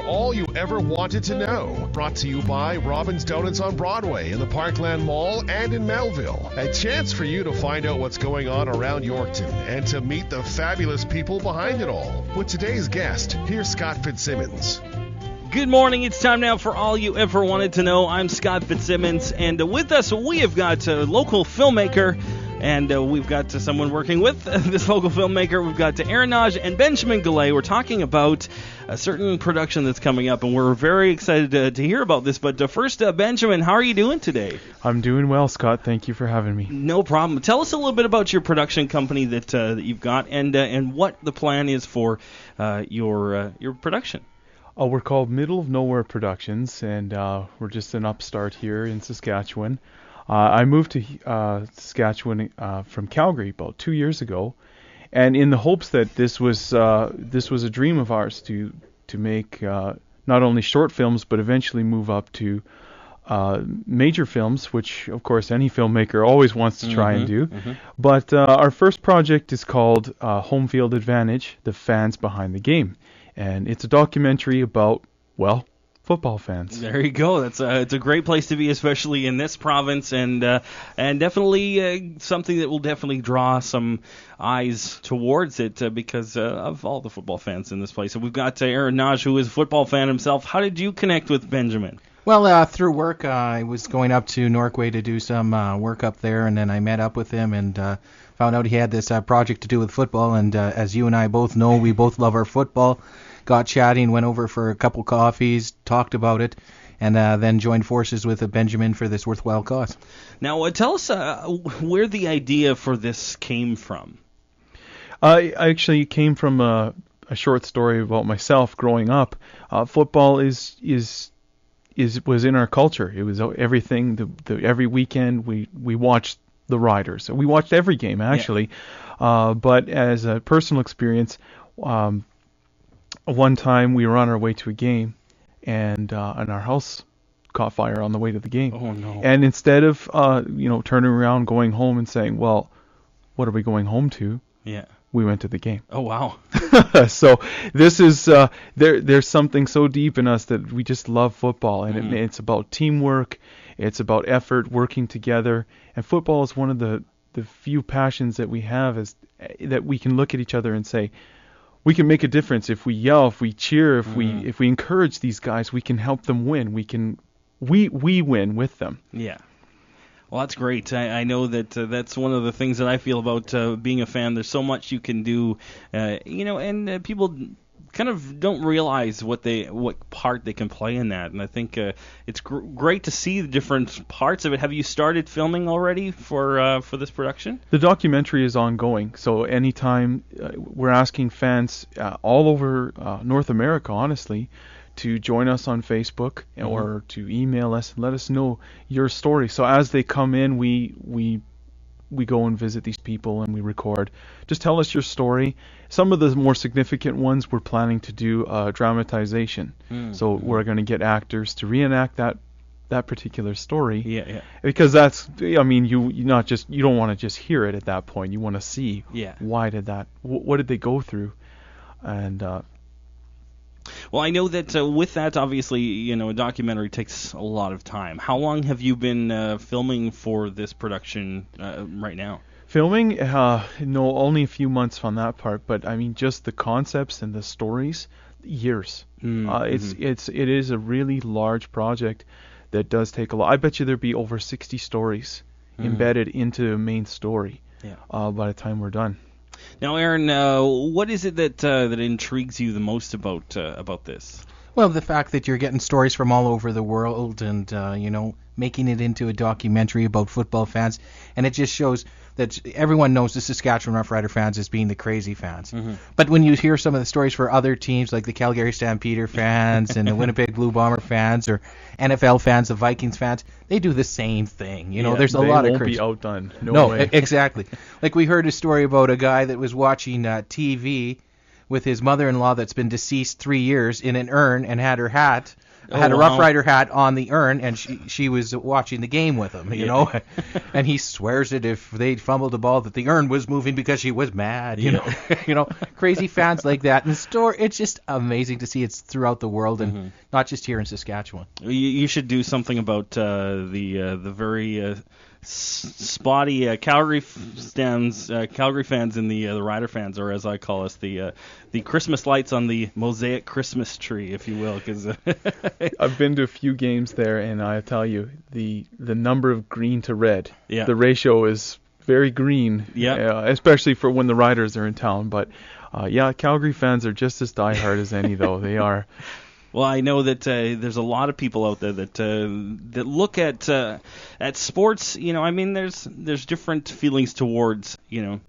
All you ever wanted to know. Brought to you by Robin's Donuts on Broadway, in the Parkland Mall, and in Melville. A chance for you to find out what's going on around Yorkton and to meet the fabulous people behind it all. With today's guest, here's Scott Fitzsimmons. Good morning. It's time now for All You Ever Wanted to Know. I'm Scott Fitzsimmons, and with us we have got a local filmmaker, and we've got someone working with this local filmmaker. We've got Aaron Nagy and Benjamin Galay. We're talking about a certain production that's coming up, and we're very excited to hear about this. But first, Benjamin, how are you doing today? I'm doing well, Scott. Thank you for having me. No problem. Tell us a little bit about your production company that you've got, and what the plan is for your production. We're called Middle of Nowhere Productions, and we're just an upstart here in Saskatchewan. I moved to Saskatchewan from Calgary about 2 years ago, and in the hopes that this was a dream of ours to make not only short films but eventually move up to major films, which of course any filmmaker always wants to try and do. But our first project is called Homefield Advantage: The Fans Behind the Game. And it's a documentary about, well, football fans. There you go. It's a great place to be, especially in this province, and definitely something that will definitely draw some eyes towards it because of all the football fans in this place. And we've got Aaron Nagy, who is a football fan himself. How did you connect with Benjamin? Well, through work, I was going up to Norquay to do some work up there, and then I met up with him and found out he had this project to do with football. And as you and I both know, we both love our football. Got chatting, went over for a couple coffees, talked about it, and then joined forces with Benjamin for this worthwhile cause. Now, tell us where the idea for this came from. I actually came from a short story about myself growing up. Football was in our culture. It was everything. Every weekend we watched the Riders. We watched every game actually. Yeah. But as a personal experience, one time we were on our way to a game, and our house caught fire on the way to the game. Oh no! And instead of turning around, going home, and saying, "Well, what are we going home to?" Yeah. We went to the game. Oh wow! So this is there's something so deep in us that we just love football, and it's about teamwork, it's about effort, working together, and football is one of the few passions that we have, is that we can look at each other and say, we can make a difference if we yell, if we cheer, if we encourage these guys, we can help them win. We win with them. Yeah. Well, that's great. I know that that's one of the things that I feel about being a fan. There's so much you can do, and people kind of don't realize what part they can play in that. And I think it's great to see the different parts of it. Have you started filming already for this production? The documentary is ongoing. So anytime we're asking fans all over North America, honestly, to join us on Facebook or to email us and let us know your story. So as they come in, we go and visit these people and we record. Just tell us your story. Some of the more significant ones we're planning to do dramatization. So we're going to get actors to reenact that particular story. Yeah. Because that's, I mean, you don't want to just hear it at that point. You want to see what did they go through, and. Well, I know that with that, obviously, a documentary takes a lot of time. How long have you been filming for this production right now? Filming? No, only a few months on that part. But I mean, just the concepts and the stories, years. It is a really large project that does take a lot. I bet you there'd be over 60 stories embedded into the main story by the time we're done. Now, Aaron, what is it that intrigues you the most about this? Well, the fact that you're getting stories from all over the world and, making it into a documentary about football fans. And it just shows that everyone knows the Saskatchewan Roughrider fans as being the crazy fans. But when you hear some of the stories for other teams, like the Calgary Stampeder fans and the Winnipeg Blue Bomber fans or NFL fans, the Vikings fans, they do the same thing. There's a lot of crazy. They won't be outdone. No way. Exactly. Like we heard a story about a guy that was watching TV with his mother-in-law that's been deceased 3 years in an urn and had her hat had a wow. Rough Rider hat on the urn, and she was watching the game with him, you know. And he swears that if they fumbled the ball, that the urn was moving because she was mad, you know. You know, crazy fans like that. And the story, it's just amazing to see it's throughout the world and not just here in Saskatchewan. You should do something about the very spotty Calgary fans and the Rider fans, or as I call us, the Christmas lights on the mosaic Christmas tree, if you will. Because I've been to a few games there, and I tell you, the number of green to red, the ratio is very green, especially for when the Riders are in town. But Calgary fans are just as diehard as any, though. They are. Well, I know that there's a lot of people out there that look at sports. You know, I mean, there's different feelings towards, you know,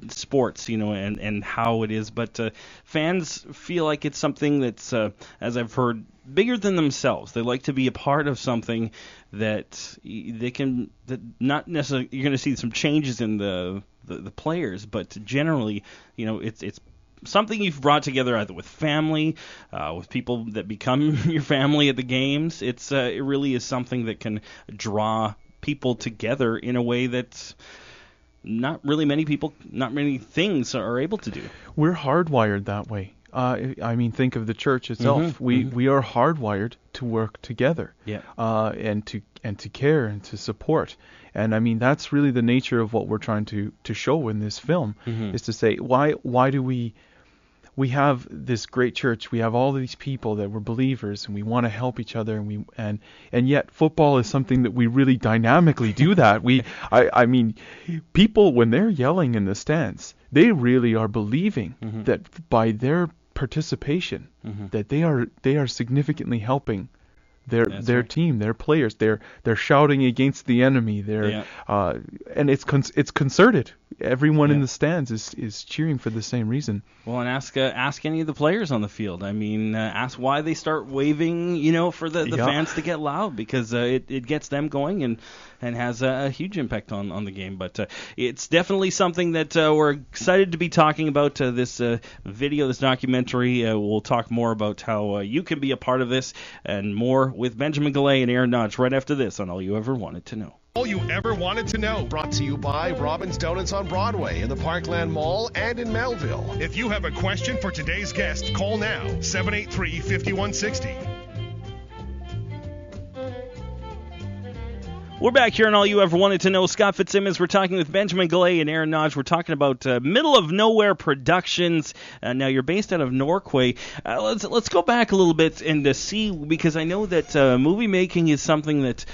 sports, you know, and how it is. But fans feel like it's something that's, as I've heard, bigger than themselves. They like to be a part of something that not necessarily you're going to see some changes in the players, but generally, you know, it's something you've brought together either with family, with people that become your family at the games. It really is something that can draw people together in a way that not many things are able to do. We're hardwired that way. I mean, think of the church itself. We are hardwired to work together, and to care and to support. And I mean, that's really the nature of what we're trying to show in this film, is to say why do we have this great church, we have all these people that were believers, and we want to help each other, and yet football is something that we really dynamically do that. I mean, people, when they're yelling in the stands, they really are believing that by their participation that they are significantly helping their team, their players. They're shouting against the enemy. And it's concerted. Everyone in the stands is cheering for the same reason. Well, and ask any of the players on the field. I mean, ask why they start waving, you know, for the fans to get loud, because it gets them going and has a huge impact on the game. But it's definitely something that we're excited to be talking about. This video, this documentary. We'll talk more about how you can be a part of this and more with Benjamin Galay and Aaron Nagy right after this on All You Ever Wanted to Know. All You Ever Wanted to Know, brought to you by Robin's Donuts on Broadway in the Parkland Mall and in Melville. If you have a question for today's guest, call now, 783-5160. We're back here on All You Ever Wanted to Know. Scott Fitzsimmons. We're talking with Benjamin Galay and Aaron Nagy. We're talking about Middle of Nowhere Productions. Now, you're based out of Norquay. Let's go back a little bit and see, because I know that movie making is something that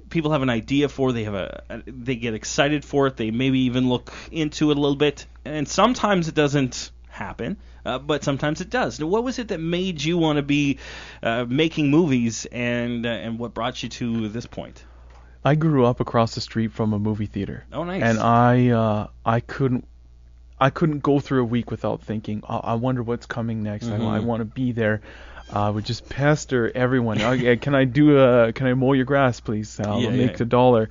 people have an idea for. They get excited for it. They maybe even look into it a little bit, and sometimes it doesn't happen, but sometimes it does. Now, what was it that made you want to be making movies, and what brought you to this point? I grew up across the street from a movie theater. Oh, nice. And I couldn't go through a week without thinking, I wonder what's coming next. I want to be there. I would just pester everyone. Can I mow your grass, please? I'll make $1,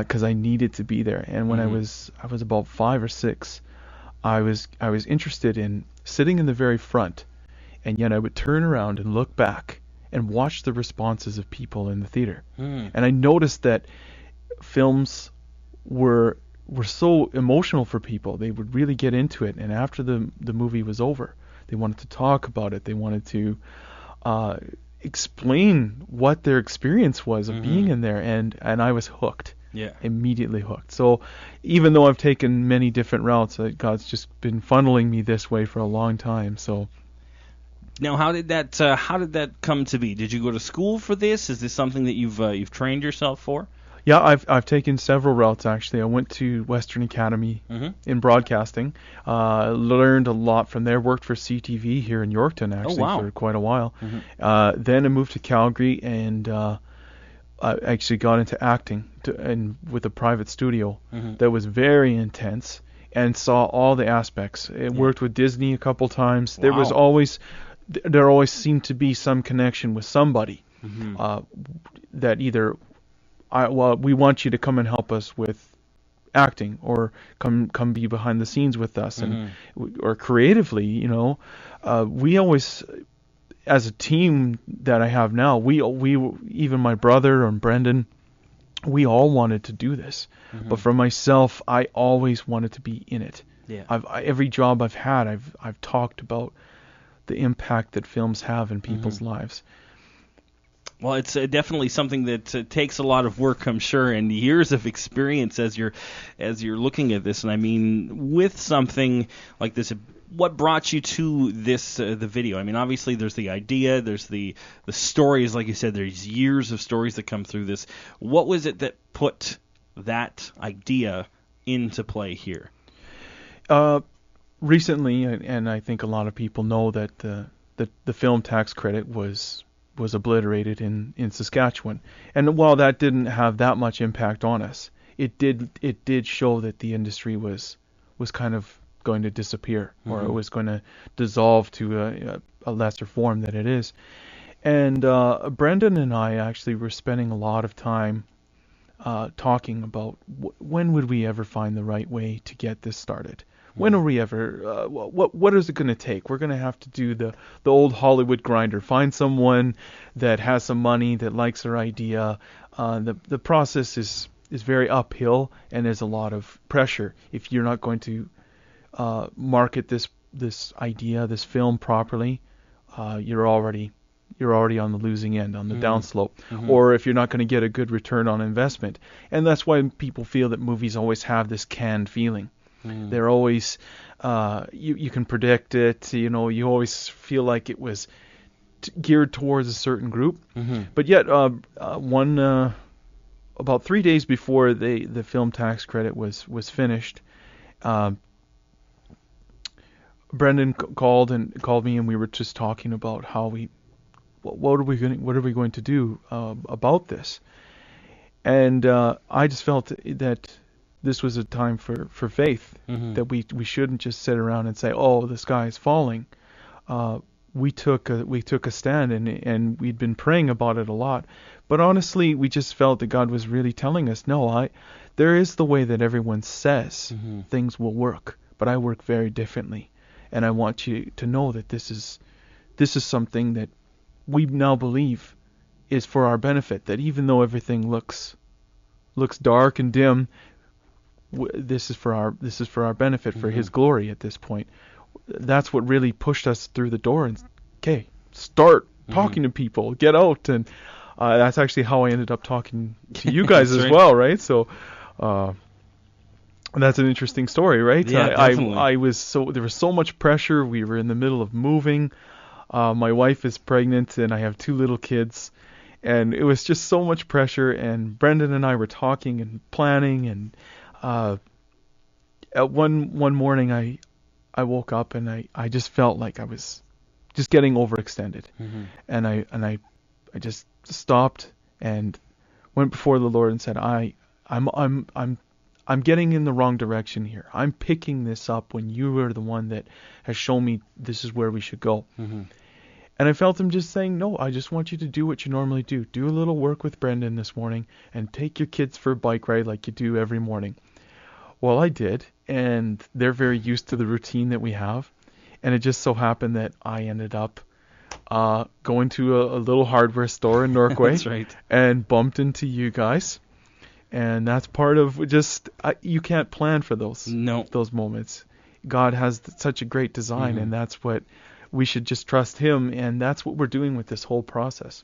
because I needed to be there. And when I was about 5 or 6, I was interested in sitting in the very front, and yet I would turn around and look back and watch the responses of people in the theater. And I noticed that films were so emotional for people. They would really get into it, and after the movie was over, they wanted to talk about it. They wanted to explain what their experience was of being in there, and I was hooked. Immediately hooked. So even though I've taken many different routes, God's just been funneling me this way for a long time. So now, how did that come to be? Did you go to school for this? Is this something that you've trained yourself for? Yeah, I've taken several routes, actually. I went to Western Academy in broadcasting, learned a lot from there, worked for CTV here in Yorkton, actually, for quite a while. Then I moved to Calgary, and I actually got into acting and with a private studio that was very intense, and saw all the aspects. I worked with Disney a couple times. There always seemed to be some connection with somebody that either we want you to come and help us with acting, or come be behind the scenes with us, and or creatively, we always, as a team that I have now, we even my brother and Brendan, we all wanted to do this. But for myself, I always wanted to be in it. Yeah. Every job I've had, I've talked about the impact that films have in people's lives. Well, it's definitely something that takes a lot of work, I'm sure, and years of experience as you're looking at this. And I mean, with something like this, what brought you to this the video? I mean, obviously there's the idea, there's the stories, like you said, there's years of stories that come through this. What was it that put that idea into play here? Recently, and I think a lot of people know that the film tax credit was obliterated in Saskatchewan. And while that didn't have that much impact on us, it did show that the industry was kind of going to disappear, or it was going to dissolve to a lesser form that it is. And Brendan and I actually were spending a lot of time talking about when would we ever find the right way to get this started. When are we ever? What is it going to take? We're going to have to do the old Hollywood grinder. Find someone that has some money, that likes our idea. The process is very uphill, and there's a lot of pressure. If you're not going to market this idea, this film properly, you're already on the losing end, on the downslope. Or if you're not going to get a good return on investment, and that's why people feel that movies always have this canned feeling. They're always, you can predict it, you always feel like it was geared towards a certain group. But yet, about 3 days before the film tax credit was finished, Brendan called me, and we were just talking about how what are we going to do about this. And I just felt that this was a time for faith, that we shouldn't just sit around and say, oh, the sky is falling. We took a stand, and we'd been praying about it a lot. But honestly, we just felt that God was really telling us, no, there is the way that everyone says things will work, but I work very differently. And I want you to know that this is something that we now believe is for our benefit, that even though everything looks dark and dim, this is for our benefit, for His glory at this point. That's what really pushed us through the door, and okay, start talking to people, get out. And that's actually how I ended up talking to you guys as well, right? So that's an interesting story, right? Yeah, definitely. There was so much pressure. We were in the middle of moving. My wife is pregnant, and I have 2 little kids, and it was just so much pressure. And Brendan and I were talking and planning, and at one morning I woke up, and I just felt like I was just getting overextended, and I just stopped and went before the Lord and said, I'm getting in the wrong direction here. I'm picking this up when you are the one that has shown me this is where we should go. And I felt Him just saying, no, I just want you to do what you normally do. Do a little work with Brendan this morning, and take your kids for a bike ride like you do every morning. Well, I did, and they're very used to the routine that we have. And it just so happened that I ended up going to a little hardware store in Norquay. That's right. And bumped into you guys. And that's part of just, you can't plan for those moments. God has such a great design, and that's what we should just trust Him, and that's what we're doing with this whole process.